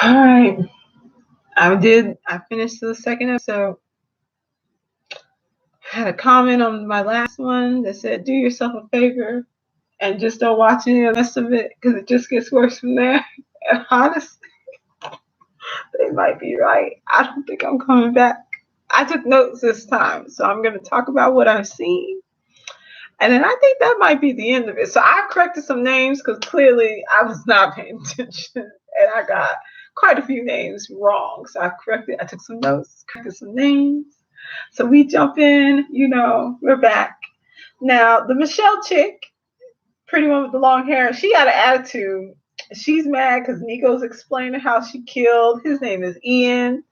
All right. I finished the second episode. I had a comment on my last one that said, do yourself a favor and just don't watch any of the rest of it because it just gets worse from there. And honestly, they might be right. I don't think I'm coming back. I took notes this time, so I'm going to talk about what I've seen. And then I think that might be the end of it. So I corrected some names because clearly I was not paying attention. And I got quite a few names wrong. So I took some notes, corrected some names. So we jump in, we're back. Now, the Michelle chick, pretty one with the long hair, she got an attitude. She's mad because Nico's explaining how she killed. His name is Ian.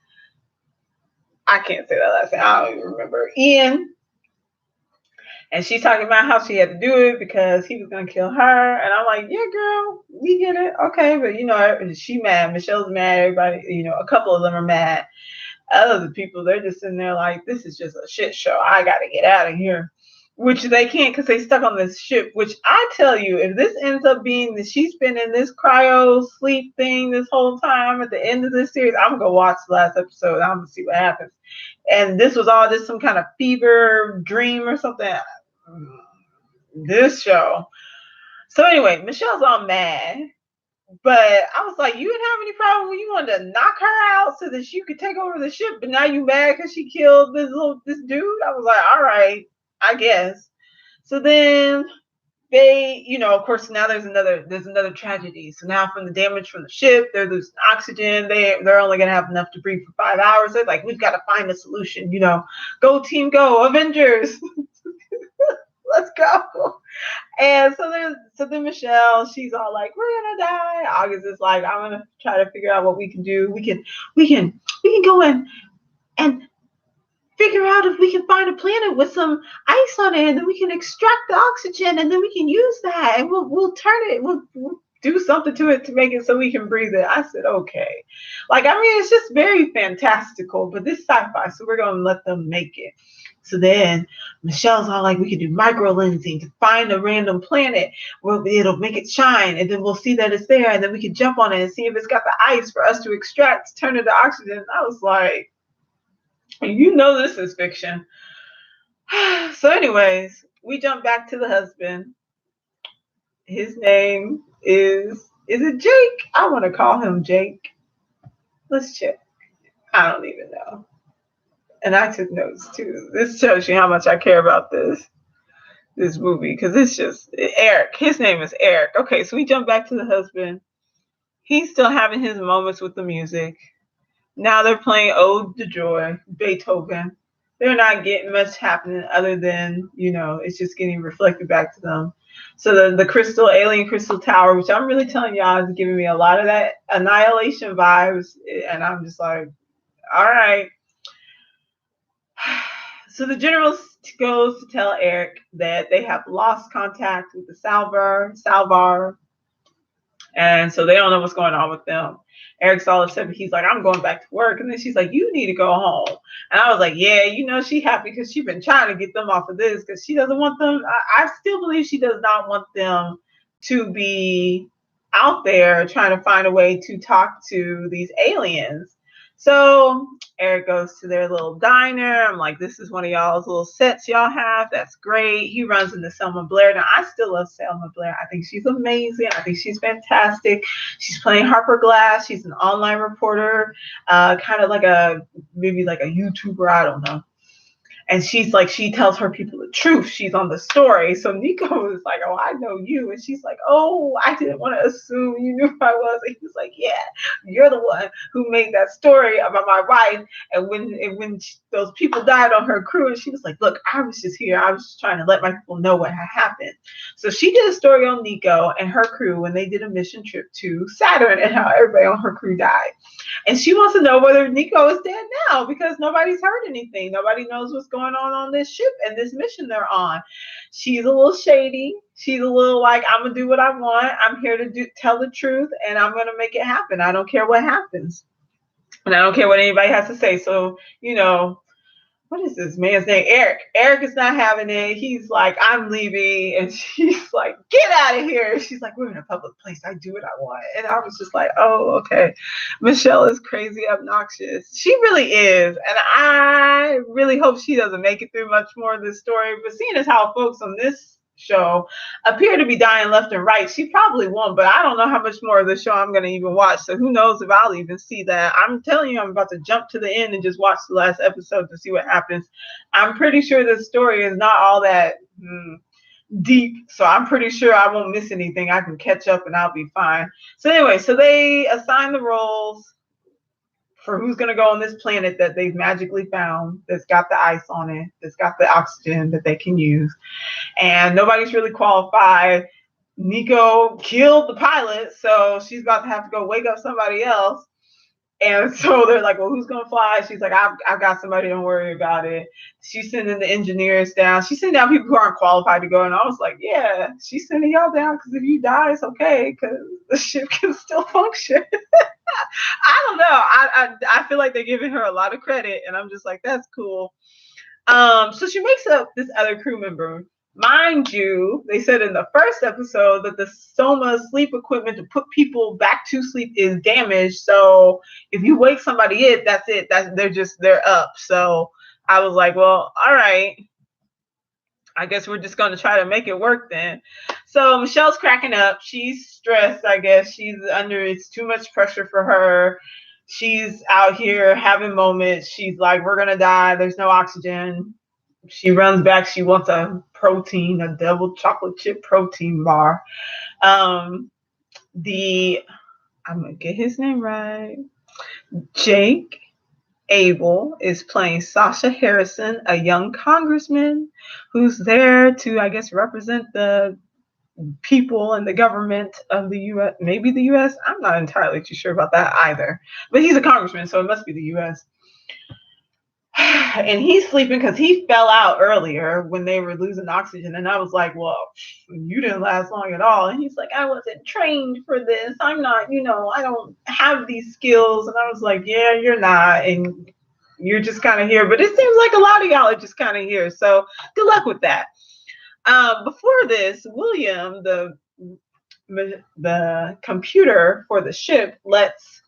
I can't say that last name. I don't even remember. Ian. And she's talking about how she had to do it because he was going to kill her. And I'm like, yeah, girl, we get it. Okay. But, she mad. Michelle's mad. Everybody, a couple of them are mad. Other people, they're just in there like, this is just a shit show. I got to get out of here. Which they can't because they stuck on this ship. Which I tell you, if this ends up being that she's been in this cryo sleep thing this whole time at the end of this series, I'm going to watch the last episode. I'm going to see what happens. And this was all just some kind of fever dream or something. This show. So anyway, Michelle's all mad. But I was like, you didn't have any problem when you wanted to knock her out so that you could take over the ship, but now you mad because she killed this dude? I was like, all right, I guess. So then they, of course, now there's another tragedy. So now from the damage from the ship, they're losing oxygen. They're only gonna have enough to breathe for 5 hours. They're like, we've got to find a solution. Go team, go Avengers. Let's go. And so then Michelle, she's all like, we're gonna die. August is like, I'm gonna try to figure out what we can do. We can go in and figure out if we can find a planet with some ice on it, and then we can extract the oxygen, and then we can use that, and we'll turn it, we'll do something to it to make it so we can breathe it. I said, okay. It's just very fantastical, but this sci-fi, so we're gonna let them make it. So then Michelle's all like, we can do micro lensing to find a random planet. It'll make it shine, and then we'll see that it's there, and then we can jump on it and see if it's got the ice for us to extract, turn it to oxygen. I was like, this is fiction. So anyways, we jump back to the husband. His name is it Jake? I want to call him Jake. Let's check. I don't even know. And I took notes too. This shows you how much I care about this movie, because it's just Eric. His name is Eric. Okay, so we jump back to the husband. He's still having his moments with the music. Now they're playing Ode to Joy, Beethoven. They're not getting much happening other than, it's just getting reflected back to them. So the alien crystal tower, which I'm really telling y'all is giving me a lot of that Annihilation vibes. And I'm just like, all right. So the general goes to tell Eric that they have lost contact with the Salvar. And so they don't know what's going on with them. Eric's all upset, but he's like, I'm going back to work. And then she's like, you need to go home. And I was like, yeah, she's happy because she's been trying to get them off of this because she doesn't want them. I still believe she does not want them to be out there trying to find a way to talk to these aliens. So Eric goes to their little diner. I'm like, this is one of y'all's little sets y'all have. That's great. He runs into Selma Blair. Now, I still love Selma Blair. I think she's amazing. I think she's fantastic. She's playing Harper Glass. She's an online reporter, kind of maybe like a YouTuber. I don't know. And she's like, she tells her people the truth. She's on the story. So Nico was like, oh, I know you. And she's like, oh, I didn't want to assume you knew who I was. And he was like, yeah, you're the one who made that story about my wife. And when those people died on her crew, and she was like, look, I was just here. I was just trying to let my people know what had happened. So she did a story on Nico and her crew when they did a mission trip to Saturn and how everybody on her crew died. And she wants to know whether Nico is dead now because nobody's heard anything. Nobody knows what's going on this ship and this mission they're on. She's a little shady. She's a little like, I'm going to do what I want. I'm here to tell the truth, and I'm going to make it happen. I don't care what happens. And I don't care what anybody has to say. So, what is this man's name? Eric. Eric is not having it. He's like, I'm leaving. And she's like, get out of here. She's like, we're in a public place. I do what I want. And I was just like, oh, okay. Michelle is crazy obnoxious. She really is. And I really hope she doesn't make it through much more of this story. But seeing as how folks on this show appear to be dying left and right, she probably won't, but I don't know how much more of the show I'm going to even watch, so who knows if I'll even see that. I'm telling you, I'm about to jump to the end and just watch the last episode to see what happens. I'm pretty sure the story is not all that deep, so I'm pretty sure I won't miss anything. I can catch up and I'll be fine. So anyway, so they assign the roles for who's going to go on this planet that they've magically found that's got the ice on it, that's got the oxygen that they can use. And nobody's really qualified. Nico killed the pilot, so she's about to have to go wake up somebody else. And so they're like, well, who's going to fly? She's like, I've got somebody, don't worry about it. She's sending the engineers down. She's sending down people who aren't qualified to go. And I was like, yeah, she's sending y'all down because if you die, it's okay because the ship can still function. I don't know. I feel like they're giving her a lot of credit. And I'm just like, that's cool. So she wakes up this other crew member. Mind you, they said in the first episode that the Soma sleep equipment to put people back to sleep is damaged. So if you wake somebody up, that's it. They're up. So I was like, well, all right. I guess we're just going to try to make it work then. So Michelle's cracking up. She's stressed, I guess. It's too much pressure for her. She's out here having moments. She's like, we're going to die. There's no oxygen. She runs back. She wants a double chocolate chip protein bar. I'm going to get his name right. Jake Abel is playing Sasha Harrison, a young congressman who's there to, I guess, represent the people and the government of the U.S., maybe the U.S. I'm not entirely too sure about that either. But he's a congressman, so it must be the U.S. And he's sleeping because he fell out earlier when they were losing oxygen. And I was like, well, you didn't last long at all. And he's like, I wasn't trained for this. I'm not, I don't have these skills. And I was like, yeah, you're not. And you're just kind of here. But it seems like a lot of y'all are just kind of here. So good luck with that. Before this, William, the computer for the ship, lets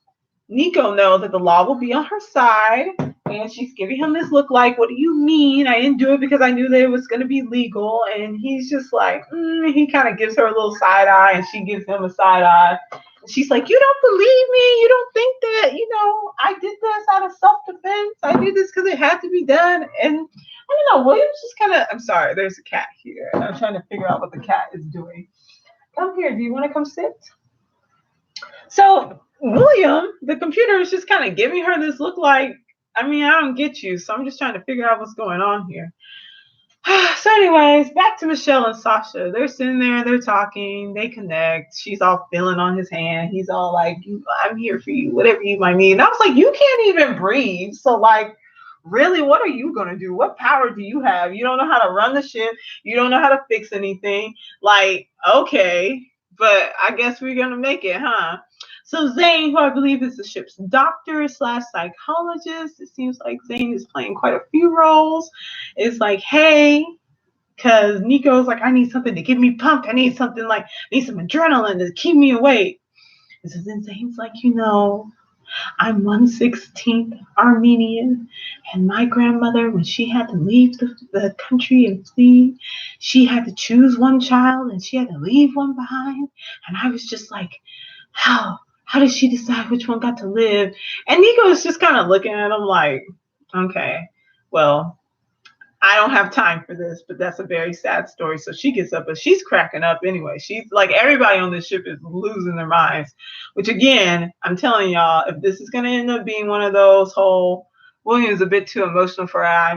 Nico know that the law will be on her side. And she's giving him this look like, what do you mean? I didn't do it because I knew that it was going to be legal. And he's just like, he kind of gives her a little side eye and she gives him a side eye. And she's like, you don't believe me. You don't think that, I did this out of self-defense. I did this because it had to be done. And I don't know, William's just kind of, I'm sorry, there's a cat here. And I'm trying to figure out what the cat is doing. Come here. Do you want to come sit? So William, the computer, is just kind of giving her this look like, I don't get you. So I'm just trying to figure out what's going on here. So anyways, back to Michelle and Sasha. They're sitting there, they're talking, they connect. She's all feeling on his hand. He's all like, I'm here for you, whatever you might need. And I was like, you can't even breathe. So like, really, what are you going to do? What power do you have? You don't know how to run the ship. You don't know how to fix anything. Like, okay, but I guess we're going to make it, huh? So Zane, who I believe is the ship's doctor / psychologist, it seems like Zane is playing quite a few roles. It's like, hey, because Nico's like, I need something to get me pumped. I need some adrenaline to keep me awake. And so then Zane's like, I'm 1/16 Armenian, and my grandmother, when she had to leave the country and flee, she had to choose one child and she had to leave one behind. And I was just like, how did she decide which one got to live? And Nico is just kind of looking at him like, okay, well, I don't have time for this, but that's a very sad story. So she gets up, but she's cracking up anyway. She's like, everybody on this ship is losing their minds, which again, I'm telling y'all, if this is going to end up being one of those whole, William's a bit too emotional for her.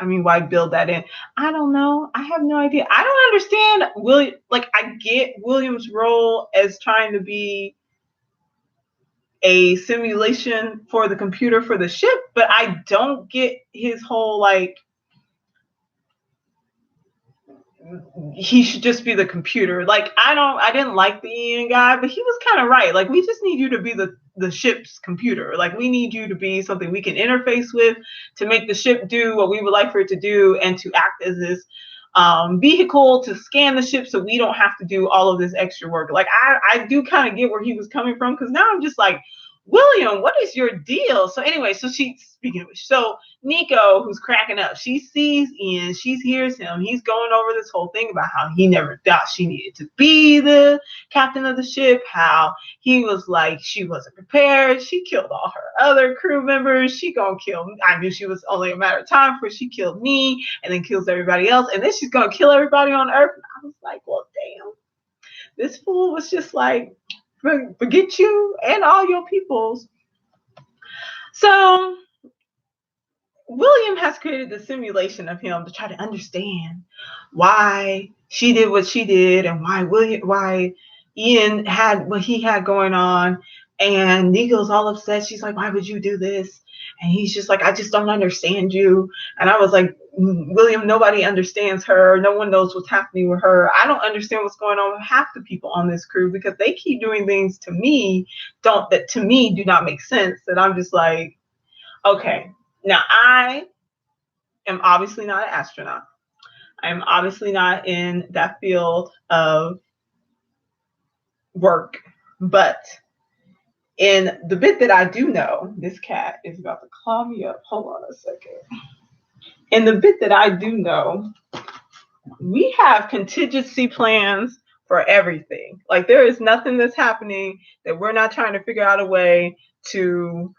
Why build that in? I don't know. I have no idea. I don't understand William. Like, I get William's role as trying to be a simulation for the computer for the ship, but I don't get his whole like he should just be the computer. Like, I didn't like the Ian guy, but he was kind of right. Like, we just need you to be the ship's computer. Like, we need you to be something we can interface with to make the ship do what we would like for it to do, and to act as this vehicle to scan the ship so we don't have to do all of this extra work. Like, I do kind of get where he was coming from, because now I'm just like, William, what is your deal? So anyway, speaking of which, so Nico, who's cracking up, she sees Ian, she hears him, he's going over this whole thing about how he never thought she needed to be the captain of the ship, how he was like, she wasn't prepared, she killed all her other crew members, she gonna kill me. I knew she was only a matter of time before she killed me, and then kills everybody else, and then she's gonna kill everybody on Earth. And I was like, well, damn, this fool was just like, forget you and all your peoples. So William has created the simulation of him to try to understand why she did what she did, and why Ian had what he had going on. And Nico's all upset. She's like, why would you do this? And he's just like, I just don't understand you. And I was like, William, nobody understands her. No one knows what's happening with her. I don't understand what's going on with half the people on this crew, because they keep doing things to me that to me do not make sense. And I'm just like, okay, now I am obviously not an astronaut. I am obviously not in that field of work, but in the bit that I do know, this cat is about to claw me up. Hold on a second. In the bit that I do know, we have contingency plans for everything. Like, there is nothing that's happening that we're not trying to figure out a way to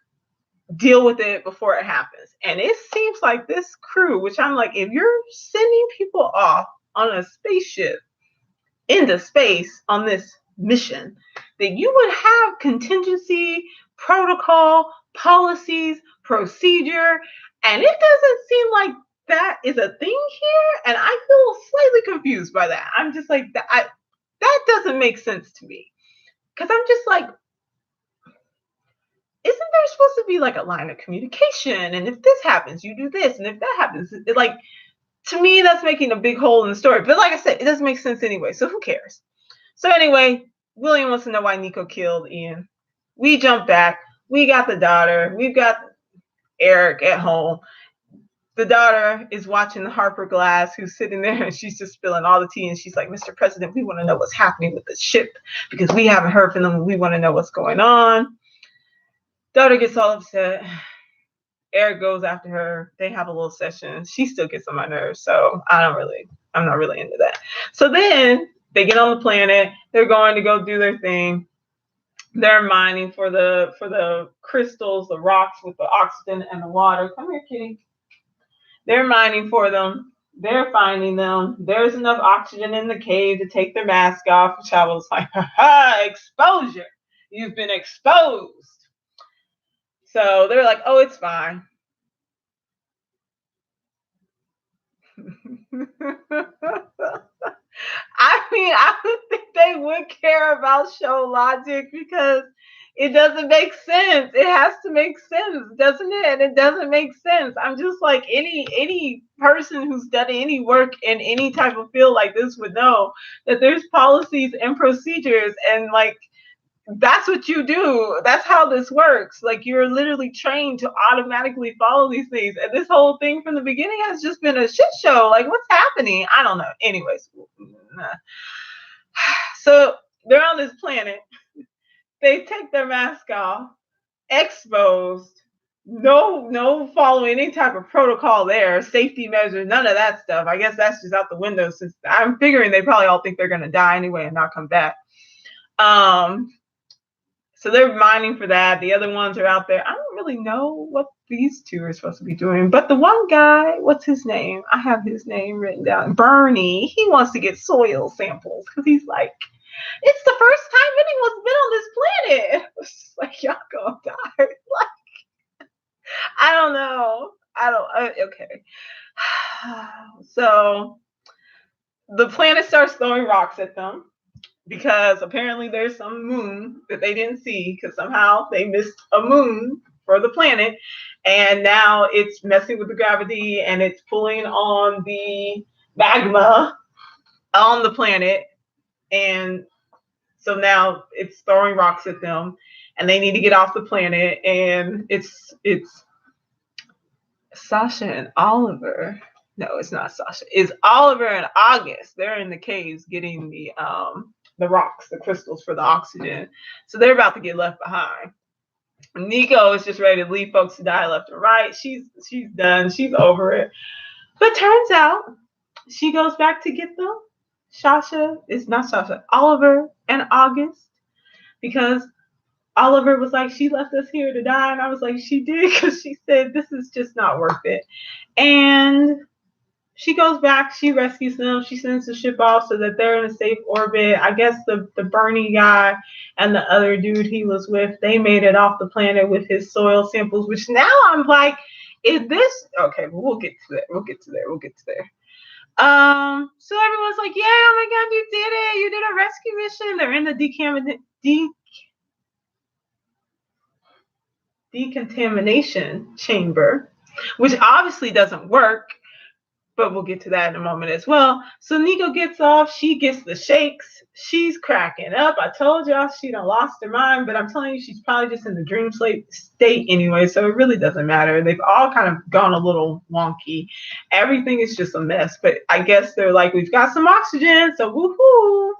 deal with it before it happens. And it seems like this crew, which I'm like, if you're sending people off on a spaceship into space on this mission, that you would have contingency, protocol, policies, procedure. And it doesn't seem like that is a thing here. And I feel slightly confused by that. I'm just like, that doesn't make sense to me. Because I'm just like, isn't there supposed to be like a line of communication? And if this happens, you do this. And if that happens, like, to me, that's making a big hole in the story. But like I said, it doesn't make sense anyway. So who cares? So anyway, William wants to know why Nico killed Ian. We jump back. We got the daughter. We've got Eric at home. The daughter is watching the Harper Glass, who's sitting there, and she's just spilling all the tea. And she's like, Mr. President, we want to know what's happening with the ship, because we haven't heard from them. We want to know what's going on. Daughter gets all upset. Eric goes after her. They have a little session. She still gets on my nerves, so I'm not really into that. So then they get on the planet. They're going to go do their thing. They're mining for the crystals, the rocks with the oxygen and the water. Come here, kitty. They're mining for them. They're finding them. There's enough oxygen in the cave to take their mask off, which I was like, ha, exposure. You've been exposed. So they're like, oh, it's fine. I mean, I would think they would care about show logic, because it doesn't make sense. It has to make sense, doesn't it? And it doesn't make sense. I'm just like, any person who's done any work in any type of field like this would know that there's policies and procedures, and like, that's what you do. That's how this works. Like, you're literally trained to automatically follow these things. And this whole thing from the beginning has just been a shit show. Like, what's happening? I don't know. Anyways. So they're on this planet. They take their mask off, exposed. No following any type of protocol there, safety measures, none of that stuff. I guess that's just out the window, since I'm figuring they probably all think they're going to die anyway and not come back. So they're mining for that. The other ones are out there. I don't really know what these two are supposed to be doing. But the one guy, what's his name? I have his name written down. Bernie. He wants to get soil samples, because he's like, it's the first time anyone's been on this planet. It's just like, y'all gonna die. Like, I don't know. Okay. So the planet starts throwing rocks at them, because apparently there's some moon that they didn't see, because somehow they missed a moon for the planet, and now it's messing with the gravity, and it's pulling on the magma, on the planet, and so now it's throwing rocks at them, and they need to get off the planet. And it's Sasha and Oliver. No, it's not Sasha. It's Oliver and August. They're in the caves getting the rocks, the crystals for the oxygen. So they're about to get left behind. Nico is just ready to leave folks to die left and right. She's done. She's over it. But turns out she goes back to get them. Oliver and August, because Oliver was like, she left us here to die. And I was like, she did, because she said, this is just not worth it. And she goes back, she rescues them, she sends the ship off so that they're in a safe orbit. I guess the Bernie guy and the other dude he was with, they made it off the planet with his soil samples, which now I'm like, is this okay? Well, we'll get to there. So everyone's like, yeah, oh my God, you did it. You did a rescue mission. They're in the decontamination chamber, which obviously doesn't work, but we'll get to that in a moment as well. So Nico gets off. She gets the shakes. She's cracking up. I told y'all she done lost her mind, but I'm telling you, she's probably just in the dream state anyway, so it really doesn't matter. They've all kind of gone a little wonky. Everything is just a mess, but I guess they're like, we've got some oxygen, so woohoo.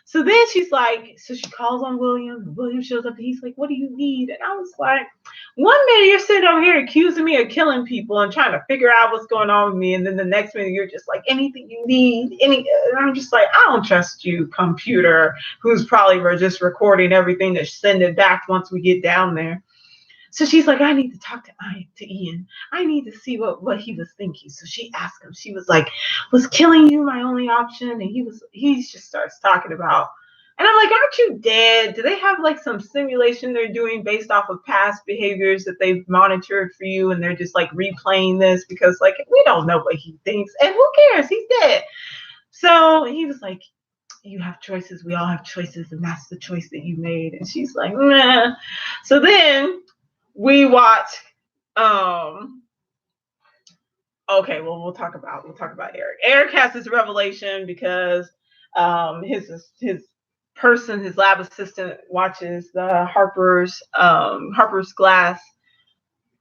So then she's like, so she calls on William. William shows up and he's like, what do you need? And I was like, one minute you're sitting over here accusing me of killing people and trying to figure out what's going on with me. And then the next minute you're just like, anything you need, and I'm just like, I don't trust you, computer, who's probably just recording everything to send it back once we get down there. So she's like, I need to talk to Ian. I need to see what he was thinking. So she asked him, she was like, was killing you my only option? And he just starts talking about, and I'm like, aren't you dead? Do they have like some simulation they're doing based off of past behaviors that they've monitored for you? And they're just like replaying this because like, we don't know what he thinks. And who cares? He's dead. So he was like, you have choices. We all have choices. And that's the choice that you made. And she's like, nah. So then we watch okay, well we'll talk about Eric. Eric has this revelation because his lab assistant watches the Harper's Glass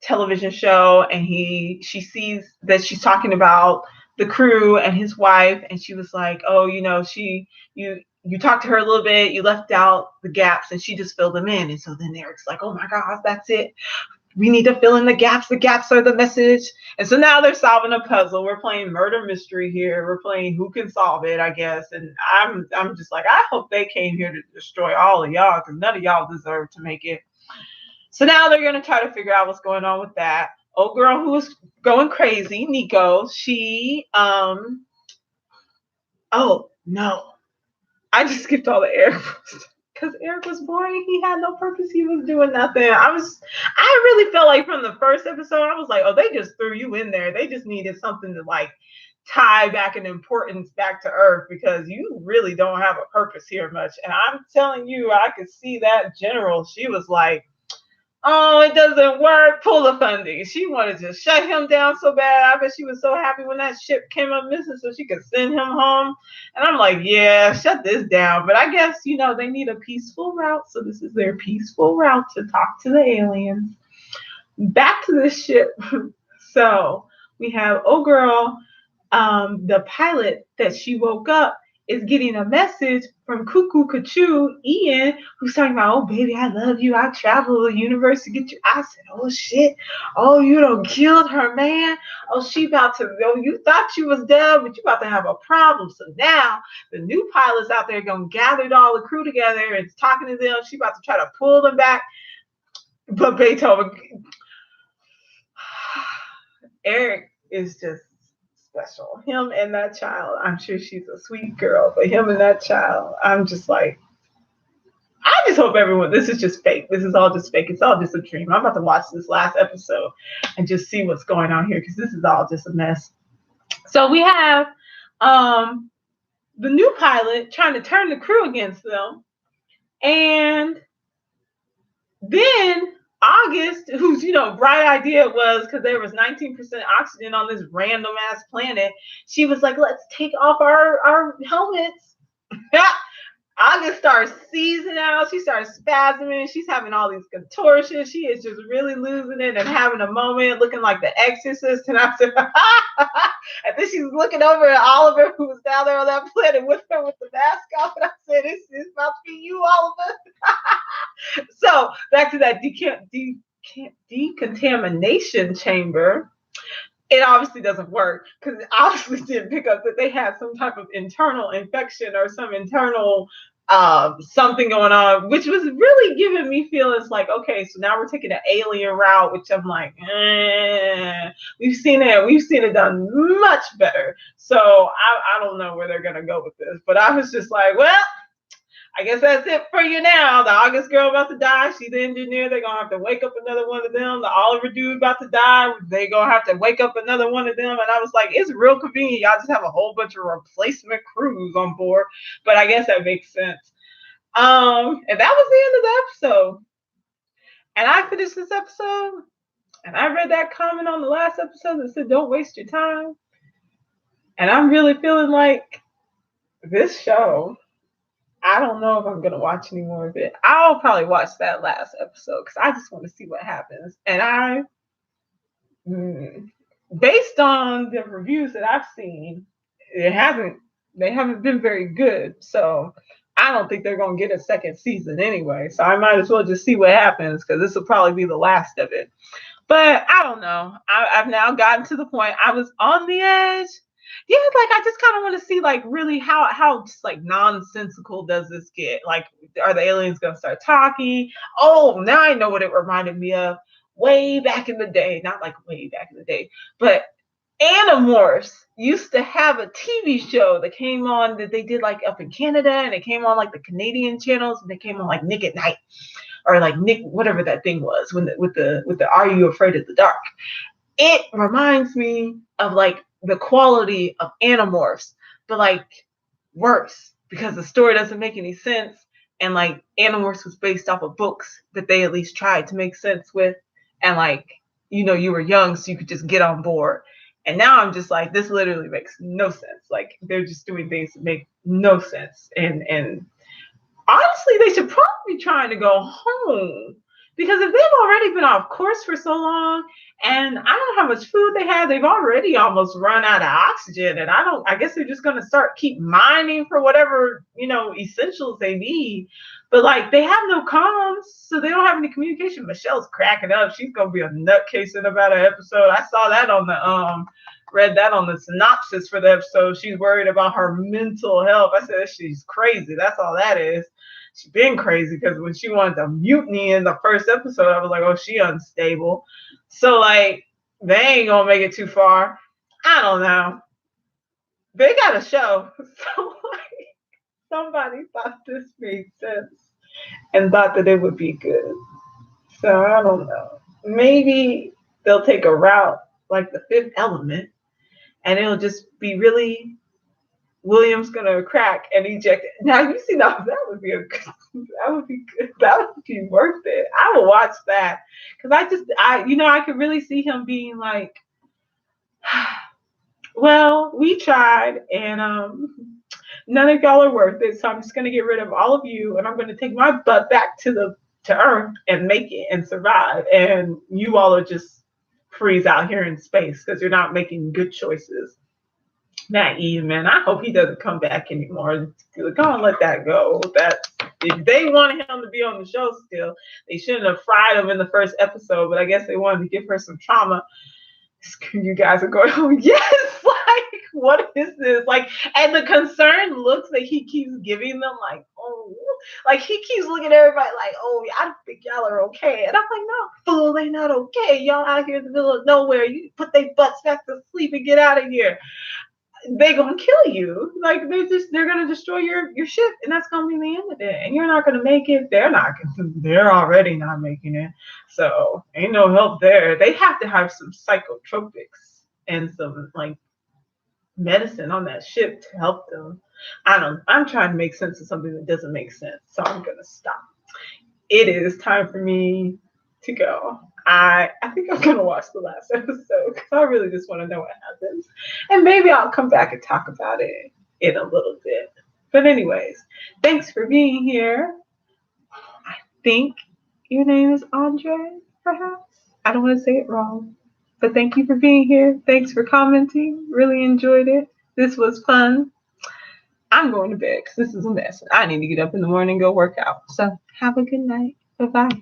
television show, and she sees that she's talking about the crew and his wife, and she was like, oh, you talked to her a little bit, you left out the gaps, and she just filled them in. And so then Eric's like, oh my gosh, that's it. We need to fill in the gaps. The gaps are the message. And so now they're solving a puzzle. We're playing murder mystery here. We're playing who can solve it, I guess. And I'm just like, I hope they came here to destroy all of y'all, because none of y'all deserve to make it. So now they're going to try to figure out what's going on with that. Old girl who was going crazy, Nico, she, oh no, I just skipped all the Eric because Eric was boring. He had no purpose. He was doing nothing. I really felt like from the first episode, I was like, oh, they just threw you in there. They just needed something to like tie back an importance back to Earth, because you really don't have a purpose here much. And I'm telling you, I could see that general. She was like, oh, it doesn't work. Pull the funding. She wanted to shut him down so bad. I bet she was so happy when that ship came up missing so she could send him home. And I'm like, yeah, shut this down. But I guess, they need a peaceful route. So this is their peaceful route to talk to the aliens. Back to the ship. So we have, oh girl, the pilot that she woke up is getting a message from Cuckoo Cachoo, Ian, who's talking about, oh, baby, I love you. I travel the universe to get you. I said, oh, shit. Oh, you done killed her, man. Oh, you thought you was dead, but you about to have a problem. So now the new pilot's out there going to gather all the crew together and talking to them. She about to try to pull them back. But Beethoven, Eric is just special. Him and that child, I'm sure she's a sweet girl, but him and that child, I'm just like, I just hope everyone, this is just fake. This is all just fake. It's all just a dream. I'm about to watch this last episode and just see what's going on here, because this is all just a mess. So we have the new pilot trying to turn the crew against them. And then August, whose bright idea was because there was 19% oxygen on this random ass planet, she was like, let's take off our helmets. August starts seizing out. She starts spasming. She's having all these contortions. She is just really losing it and having a moment, looking like the Exorcist. And I said, and then she's looking over at Oliver, who was down there on that planet with her with the mask off. And I said, it's about to be you, Oliver. So back to that decontamination chamber. It obviously doesn't work because it obviously didn't pick up that they had some type of internal infection or some internal something going on, which was really giving me feelings like, okay, so now we're taking an alien route, which I'm like, we've seen it done much better. So I don't know where they're gonna go with this, but I was just like, well, I guess that's it for you now. The August girl about to die. She's the engineer. They're going to have to wake up another one of them. The Oliver dude about to die. They're going to have to wake up another one of them. And I was like, it's real convenient. Y'all just have a whole bunch of replacement crews on board. But I guess that makes sense. And that was the end of the episode. And I finished this episode. And I read that comment on the last episode that said, don't waste your time. And I'm really feeling like this show, I don't know if I'm going to watch any more of it. I'll probably watch that last episode because I just want to see what happens. And based on the reviews that I've seen, they haven't been very good. So I don't think they're going to get a second season anyway. So I might as well just see what happens because this will probably be the last of it. But I don't know. I've now gotten to the point. I was on the edge. Yeah, like I just kind of want to see like really how just like nonsensical does this get? Like, are the aliens gonna start talking? Oh, now I know what it reminded me of. Way back in the day, not like way back in the day, but Animorphs used to have a TV show that came on that they did like up in Canada, and it came on like the Canadian channels, and it came on like Nick at Night or like Nick whatever that thing was when with the Are You Afraid of the Dark? It reminds me of like the quality of Animorphs, but like worse because the story doesn't make any sense. And like Animorphs was based off of books that they at least tried to make sense with. And like, you were young, so you could just get on board. And now I'm just like, this literally makes no sense. Like they're just doing things that make no sense. And honestly, they should probably be trying to go home. Because if they've already been off course for so long, and I don't know how much food they have, they've already almost run out of oxygen. And I guess they're just going to keep mining for whatever, essentials they need. But like, they have no comms, so they don't have any communication. Michelle's cracking up. She's going to be a nutcase in about an episode. I saw that read that on the synopsis for the episode. She's worried about her mental health. I said, she's crazy. That's all that is. She's been crazy because when she wanted to mutiny in the first episode, I was like, oh, she unstable. So like, they ain't gonna make it too far. I don't know. They got a show. So like, somebody thought this made sense and thought that it would be good. So I don't know. Maybe they'll take a route like The Fifth Element, and it'll just be really William's gonna crack and eject it. Now you see that would be good. That would be worth it. I would watch that because I could really see him being like, well, we tried and none of y'all are worth it, so I'm just gonna get rid of all of you and I'm gonna take my butt back to Earth and make it and survive, and you all are just freeze out here in space because you're not making good choices. Naive, man. I hope he doesn't come back anymore. Go and let that go. If they wanted him to be on the show still, they shouldn't have fried him in the first episode, but I guess they wanted to give her some trauma. You guys are going, oh, yes, like, what is this? Like, and the concerned looks that he keeps giving them, like, oh, like, he keeps looking at everybody like, oh, I don't think y'all are okay. And I'm like, no, fool, they not okay. Y'all out here in the middle of nowhere. You put their butts back to sleep and get out of here. They're gonna kill you. Like they're gonna destroy your ship, and that's gonna be the end of it. And you're not gonna make it. They're already not making it. So ain't no help there. They have to have some psychotropics and some like medicine on that ship to help them. I'm trying to make sense of something that doesn't make sense. So I'm gonna stop. It is time for me to go. I think I'm gonna watch the last episode because I really just want to know what happens, and maybe I'll come back and talk about it in a little bit. But anyways, thanks for being here. I think your name is Andre, perhaps. I don't want to say it wrong, but thank you for being here. Thanks for commenting. Really enjoyed it. This was fun. I'm going to bed because this is a mess. I need to get up in the morning and go work out. So have a good night. Bye bye.